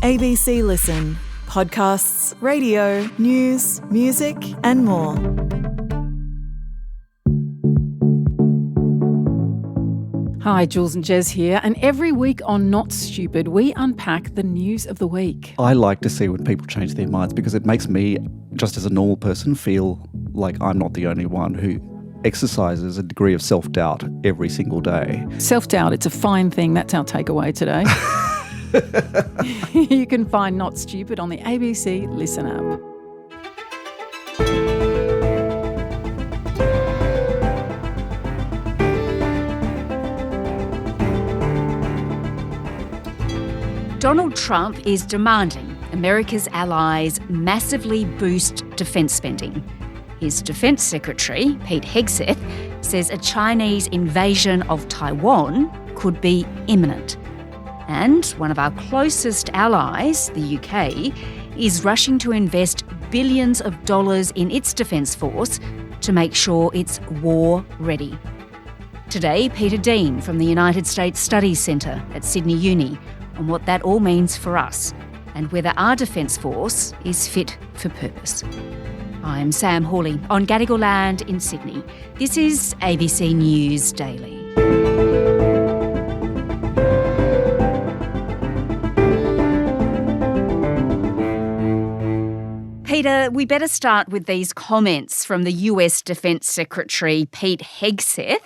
ABC Listen. Podcasts, radio, news, music and more. Hi, Jules and Jez here, and every week on Not Stupid, we unpack the news of the week. I like to see when people change their minds because it makes me, just as a normal person, feel like I'm not the only one who exercises a degree of self-doubt every single day. Self-doubt, it's a fine thing. That's our takeaway today. You can find Not Stupid on the ABC Listen app. Donald Trump is demanding America's allies massively boost defence spending. His Defence Secretary, Pete Hegseth, says a Chinese invasion of Taiwan could be imminent. And one of our closest allies, the UK, is rushing to invest billions of dollars in its defence force to make sure it's war ready. Today, Peter Dean from the United States Studies Centre at Sydney Uni on what that all means for us and whether our defence force is fit for purpose. I'm Sam Hawley on Gadigal land in Sydney. This is ABC News Daily. Peter, we better start with these comments from the US Defence Secretary Pete Hegseth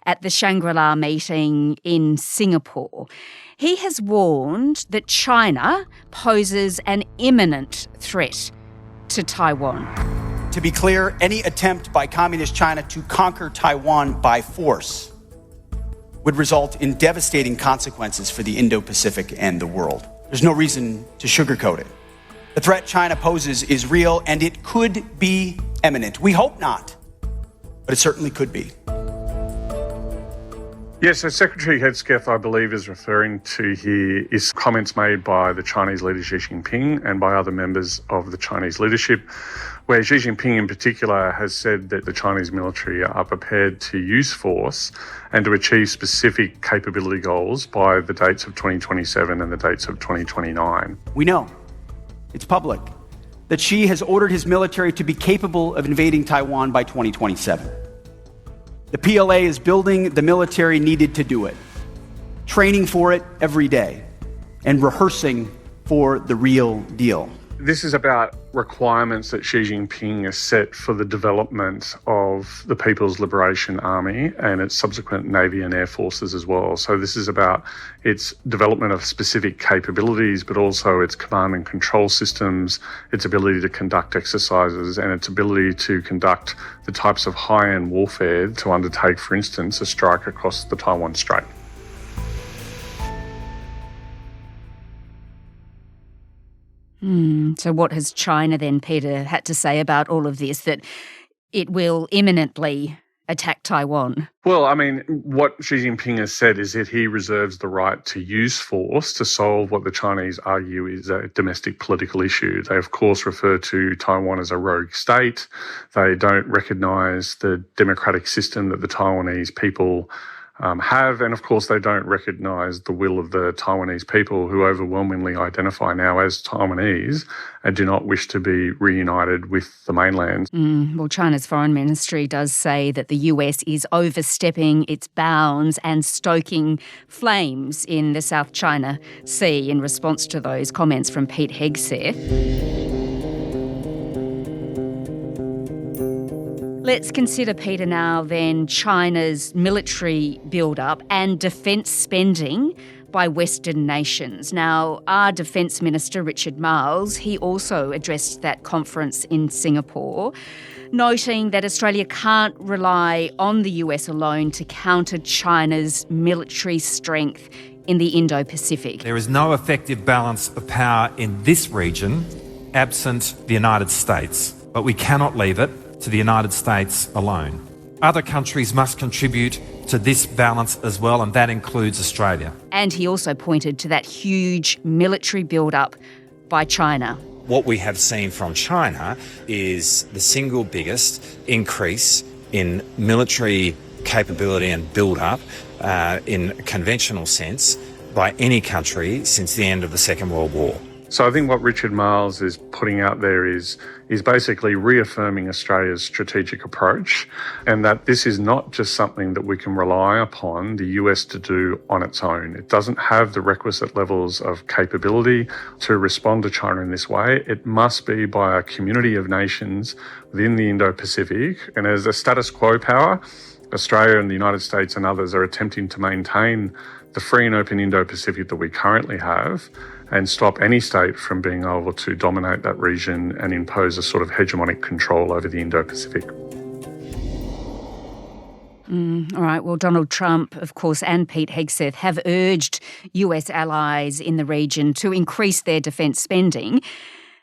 at the Shangri-La meeting in Singapore. He has warned that China poses an imminent threat to Taiwan. To be clear, any attempt by Communist China to conquer Taiwan by force would result in devastating consequences for the Indo-Pacific and the world. There's no reason to sugarcoat it. The threat China poses is real, and it could be imminent. We hope not, but it certainly could be. Yes, so Secretary Hegseth, I believe, is referring to here is comments made by the Chinese leader Xi Jinping and by other members of the Chinese leadership, where Xi Jinping in particular has said that the Chinese military are prepared to use force and to achieve specific capability goals by the dates of 2027 and the dates of 2029. We know, it's public, that Xi has ordered his military to be capable of invading Taiwan by 2027. The PLA is building the military needed to do it, training for it every day, and rehearsing for the real deal. This is about requirements that Xi Jinping has set for the development of the People's Liberation Army and its subsequent Navy and Air Forces as well. So this is about its development of specific capabilities, but also its command and control systems, its ability to conduct exercises, and its ability to conduct the types of high-end warfare to undertake, for instance, a strike across the Taiwan Strait. So what has China then, Peter, had to say about all of this, that it will imminently attack Taiwan? Well, I mean, what Xi Jinping has said is that he reserves the right to use force to solve what the Chinese argue is a domestic political issue. They, of course, refer to Taiwan as a rogue state. They don't recognise the democratic system that the Taiwanese people have, and of course they don't recognise the will of the Taiwanese people, who overwhelmingly identify now as Taiwanese and do not wish to be reunited with the mainland. Well, China's foreign ministry does say that the US is overstepping its bounds and stoking flames in the South China Sea in response to those comments from Pete Hegseth. Let's consider, Peter, now then China's military build-up and defence spending by Western nations. Now, our Defence Minister, Richard Marles, he also addressed that conference in Singapore, noting that Australia can't rely on the US alone to counter China's military strength in the Indo-Pacific. There is no effective balance of power in this region absent the United States, but we cannot leave it to the United States alone. Other countries must contribute to this balance as well, and that includes Australia. And he also pointed to that huge military build-up by China. What we have seen from China is the single biggest increase in military capability and build-up in a conventional sense by any country since the end of the Second World War. So I think what Richard Marles is putting out there is basically reaffirming Australia's strategic approach, and that this is not just something that we can rely upon the US to do on its own. It doesn't have the requisite levels of capability to respond to China in this way. It must be by a community of nations within the Indo-Pacific, and as a status quo power, Australia and the United States and others are attempting to maintain the free and open Indo-Pacific that we currently have and stop any state from being able to dominate that region and impose a sort of hegemonic control over the Indo-Pacific. All right. Well, Donald Trump, of course, and Pete Hegseth have urged US allies in the region to increase their defence spending.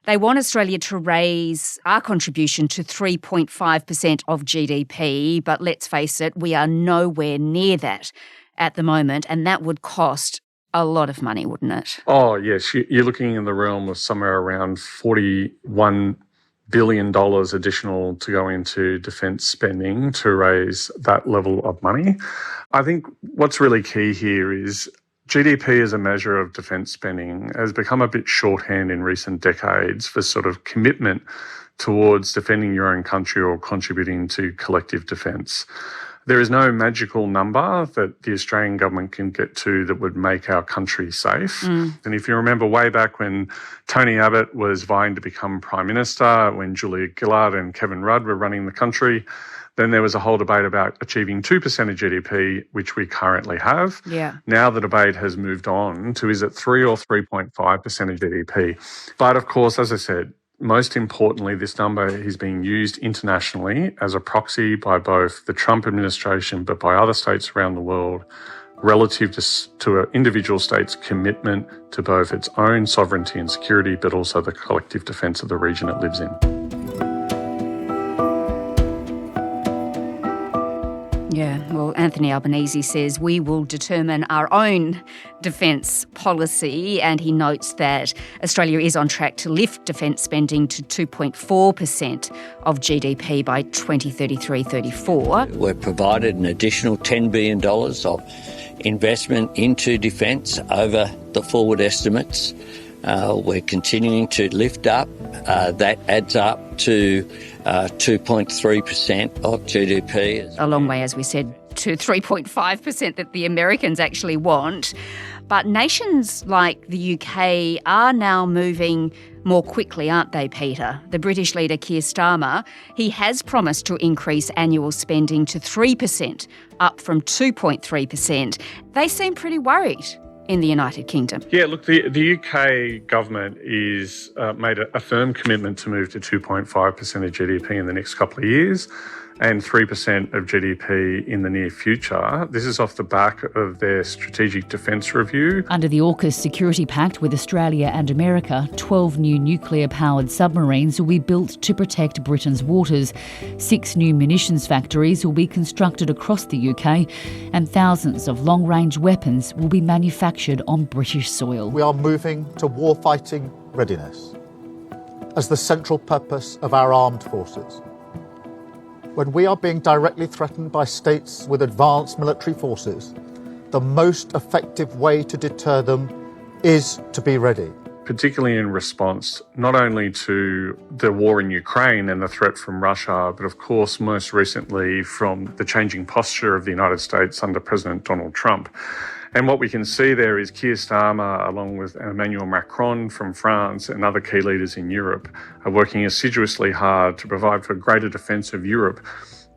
They want Australia to raise our contribution to 3.5% of GDP, but let's face it, we are nowhere near that at the moment, and that would cost a lot of money, wouldn't it? Oh, yes. You're looking in the realm of somewhere around $41 billion additional to go into defence spending to raise that level of money. I think what's really key here is GDP as a measure of defence spending has become a bit shorthand in recent decades for sort of commitment towards defending your own country or contributing to collective defence. There is no magical number that the Australian government can get to that would make our country safe. And if you remember way back when Tony Abbott was vying to become Prime Minister, when Julia Gillard and Kevin Rudd were running the country, then there was a whole debate about achieving 2% of GDP, which we currently have. Yeah. Now the debate has moved on to is it 3 or 3.5% of GDP. But of course, as I said, most importantly, this number is being used internationally as a proxy by both the Trump administration but by other states around the world relative to an individual state's commitment to both its own sovereignty and security but also the collective defence of the region it lives in. Yeah, well, Anthony Albanese says we will determine our own defence policy, and he notes that Australia is on track to lift defence spending to 2.4% of GDP by 2033-34. We've provided an additional $10 billion of investment into defence over the forward estimates. We're continuing to lift up. That adds up to 2.3% of GDP. A long way, as we said, to 3.5% that the Americans actually want. But nations like the UK are now moving more quickly, aren't they, Peter? The British leader Keir Starmer, he has promised to increase annual spending to 3%, up from 2.3%. They seem pretty worried in the United Kingdom. Yeah, look, the UK government is made a firm commitment to move to 2.5% of GDP in the next couple of years and 3% of GDP in the near future. This is off the back of their strategic defence review. Under the AUKUS Security Pact with Australia and America, 12 new nuclear-powered submarines will be built to protect Britain's waters. 6 new munitions factories will be constructed across the UK, and thousands of long-range weapons will be manufactured on British soil. We are moving to warfighting readiness as the central purpose of our armed forces. When we are being directly threatened by states with advanced military forces, the most effective way to deter them is to be ready. Particularly in response not only to the war in Ukraine and the threat from Russia, but of course most recently from the changing posture of the United States under President Donald Trump. And what we can see there is Keir Starmer, along with Emmanuel Macron from France and other key leaders in Europe, are working assiduously hard to provide for greater defence of Europe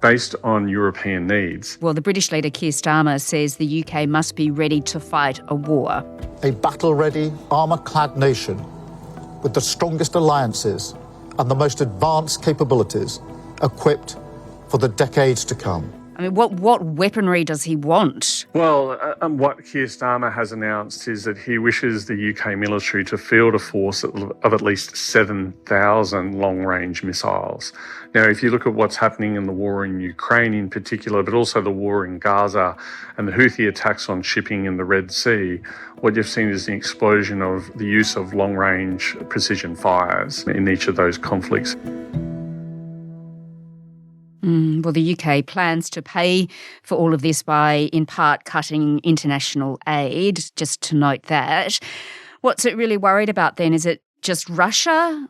based on European needs. Well, the British leader Keir Starmer says the UK must be ready to fight a war. A battle-ready, armour-clad nation with the strongest alliances and the most advanced capabilities equipped for the decades to come. I mean, what weaponry does he want? Well, what Keir Starmer has announced is that he wishes the UK military to field a force of at least 7,000 long-range missiles. Now, if you look at what's happening in the war in Ukraine in particular, but also the war in Gaza and the Houthi attacks on shipping in the Red Sea, what you've seen is the explosion of the use of long-range precision fires in each of those conflicts. Well, the UK plans to pay for all of this by, in part, cutting international aid, just to note that. What's it really worried about then? Is it just Russia,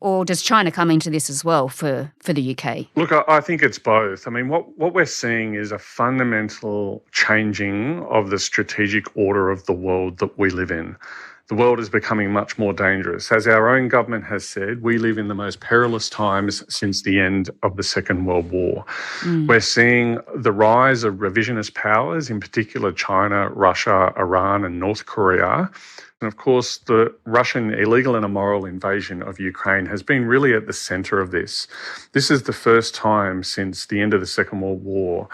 or does China come into this as well for the UK? Look, I think it's both. I mean, what we're seeing is a fundamental changing of the strategic order of the world that we live in. The world is becoming much more dangerous. As our own government has said, we live in the most perilous times since the end of the Second World War. We're seeing the rise of revisionist powers, in particular China, Russia, Iran and North Korea. And of course, the Russian illegal and immoral invasion of Ukraine has been really at the centre of this. This is the first time since the end of the Second World War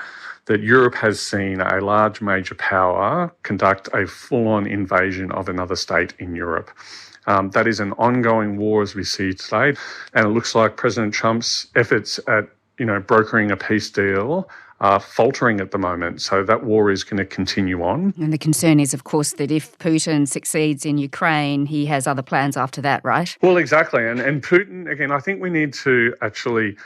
that Europe has seen a large major power conduct a full-on invasion of another state in Europe. That is an ongoing war as we see today. And it looks like President Trump's efforts at, brokering a peace deal are faltering at the moment. So that war is going to continue on. And the concern is, of course, that if Putin succeeds in Ukraine, he has other plans after that, right? Well, exactly. And Putin, again, I think we need to actually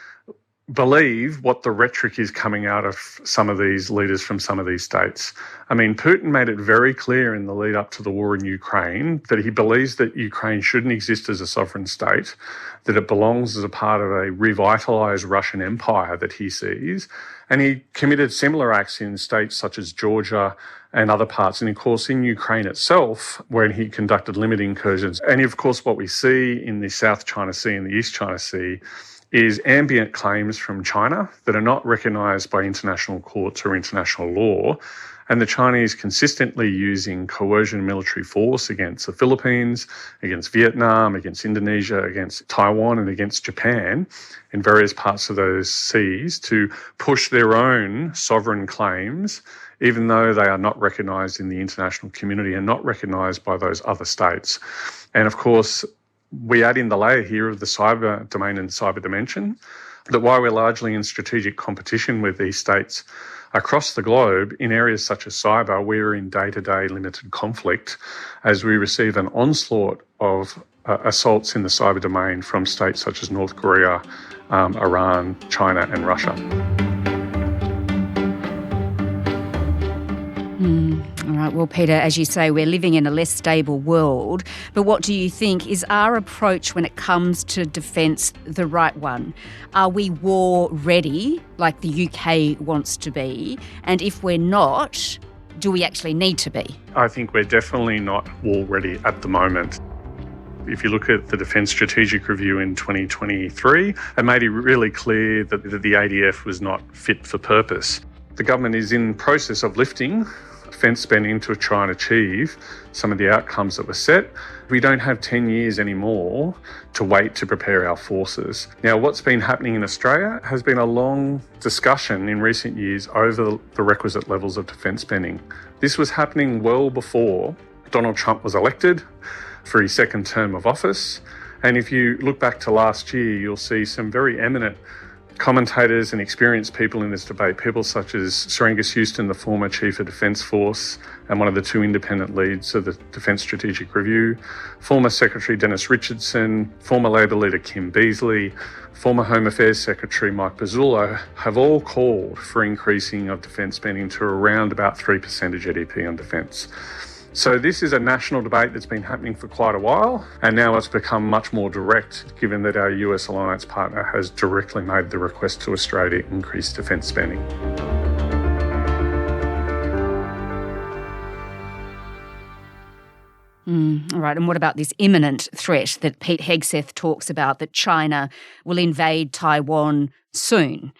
believe what the rhetoric is coming out of some of these leaders from some of these states. I mean, Putin made it very clear in the lead up to the war in Ukraine that he believes that Ukraine shouldn't exist as a sovereign state, that it belongs as a part of a revitalised Russian empire that he sees. And he committed similar acts in states such as Georgia and other parts. And of course, in Ukraine itself, where he conducted limited incursions. And of course, what we see in the South China Sea and the East China Sea is ambient claims from China that are not recognised by international courts or international law. And the Chinese consistently using coercion military force against the Philippines, against Vietnam, against Indonesia, against Taiwan and against Japan in various parts of those seas to push their own sovereign claims, even though they are not recognised in the international community and not recognised by those other states. And of course, we add in the layer here of the cyber domain and cyber dimension, that while we're largely in strategic competition with these states across the globe, in areas such as cyber, we're in day-to-day limited conflict as we receive an onslaught of assaults in the cyber domain from states such as North Korea, Iran, China and Russia. All right, well, Peter, as you say, we're living in a less stable world, but what do you think? Is our approach when it comes to defence the right one? Are we war ready, like the UK wants to be? And if we're not, do we actually need to be? I think we're definitely not war ready at the moment. If you look at the Defence Strategic Review in 2023, it made it really clear that the ADF was not fit for purpose. The government is in process of lifting defence spending to try and achieve some of the outcomes that were set. We don't have 10 years anymore to wait to prepare our forces. Now, what's been happening in Australia has been a long discussion in recent years over the requisite levels of defence spending. This was happening well before Donald Trump was elected for his second term of office. And if you look back to last year, you'll see some very eminent commentators and experienced people in this debate, people such as Sir Angus Houston, the former Chief of Defence Force and one of the two independent leads of the Defence Strategic Review, former Secretary Dennis Richardson, former Labor leader Kim Beazley, former Home Affairs Secretary Mike Pezzullo have all called for increasing of defence spending to around about 3% of GDP on defence. So this is a national debate that's been happening for quite a while, and now it's become much more direct, given that our US alliance partner has directly made the request to Australia to increase defence spending. All right, and what about this imminent threat that Pete Hegseth talks about, that China will invade Taiwan soon?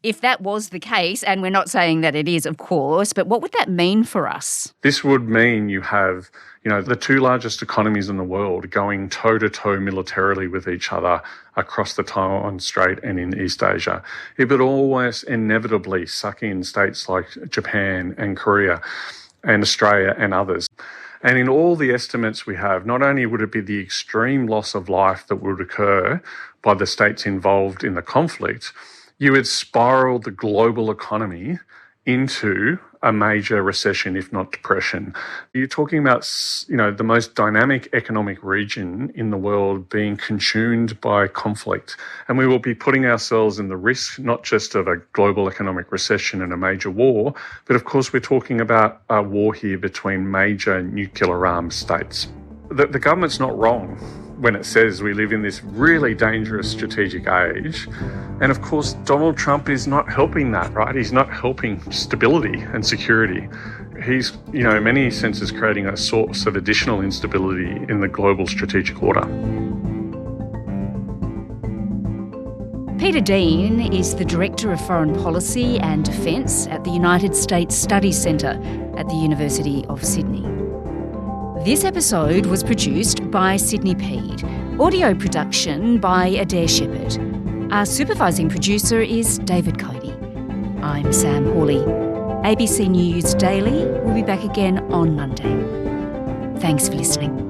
If that was the case, and we're not saying that it is, of course, but what would that mean for us? This would mean you have, the two largest economies in the world going toe-to-toe militarily with each other across the Taiwan Strait and in East Asia. It would always inevitably suck in states like Japan and Korea and Australia and others. And in all the estimates we have, not only would it be the extreme loss of life that would occur by the states involved in the conflict, you would spiral the global economy into a major recession, if not depression. You're talking about, the most dynamic economic region in the world being consumed by conflict. And we will be putting ourselves in the risk, not just of a global economic recession and a major war, but of course we're talking about a war here between major nuclear armed states. the government's not wrong when it says we live in this really dangerous strategic age. And of course, Donald Trump is not helping that, right? He's not helping stability and security. He's, in many senses, creating a source of additional instability in the global strategic order. Peter Dean is the Director of Foreign Policy and Defence at the United States Studies Centre at the University of Sydney. This episode was produced by Sydney Peed. Audio production by Adair Shepherd. Our supervising producer is David Cody. I'm Sam Hawley. ABC News Daily will be back again on Monday. Thanks for listening.